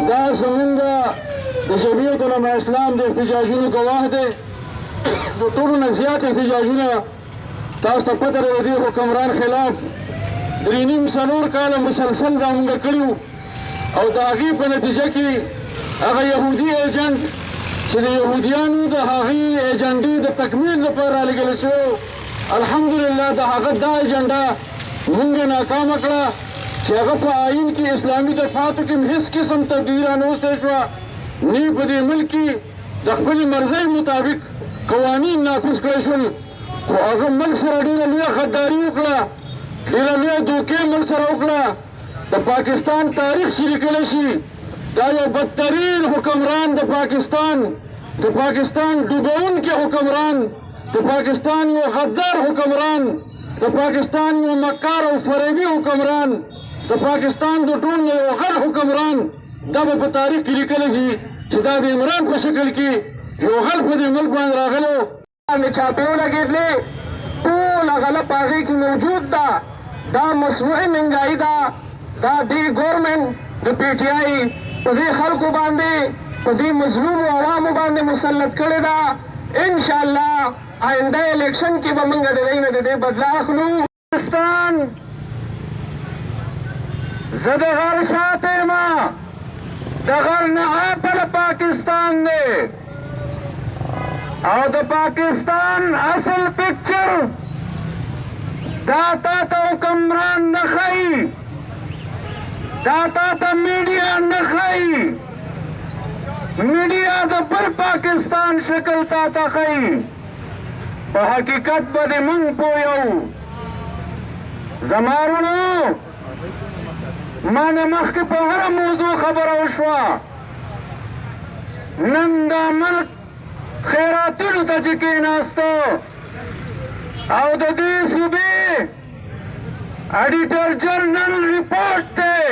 دا زمونږ د جمعیت علماء اسلام د احتجاجونو ګواه دی. د ټولو نه زیات احتجاجونه تاسو ته پته ده د دې حکمران خلاف 3.5 کاله مسلسل دا مونږ کړي وو او د هغې په نتیجه کې هغه یهودي ایجنټ چې د یهودیانو د هغې ایجنډې د تکمیل لپاره رالېږلی شوی الحمدلله د هغه دا ایجنډه مونږ ناکامه کړه چې هغه په آئین کې اسلامي دفعاتو کې هېڅ قسم تبدیلي رانوستی شوه نه په دې ملک کې د خپلې مرضۍ مطابق قوانین نافذ کړی شول خو هغه ملک سره ډېره لویه غداري وکړه ډېره لویه دوکې ملک سره وکړه د پاکستان تاریخ چې لیکلی شي دا یو بدترین حکمران د پاکستان ډوبونکی حکمران د پاکستان یو غدار حکمران د پاکستان یو مکار او فریبي حکمران د پاکستان د ټول یو غټ حکمران دا به په تاریخ کې لیکلی شي چې دا د عمران په شکل کې یو غل په دې ملک باندې راغلی و باندې چاپې ولګېدلې ټول غله په هغې کې موجود ده دا مصنوعي مهنګایي ده دا دې ګورمنټ د پی ټي آی په دې خلکو باندې په دې مظلومو عوامو باندې مسلط کړې ده انشاءالله آینده الیکشن کې به موږ د دې نه د دې بدله اخلو. پاکستان زه د غر شاته یم د غر نه اپل پاکستان دی او د پاکستان اصل پکچر دا تا ته حکمران نه ښایي دا تا ته میډیا نه ښایي میډیا د بل پاکستان شکل تا ته ښایي په حقیقت باندې موږ پوهیو زما وروڼو ما نه مخکې په هره موضوع خبره وشوه نن دا ملک خیراتونو ته چې کېناسته او د دې صوبې اډیټر جنرل رپورټ دی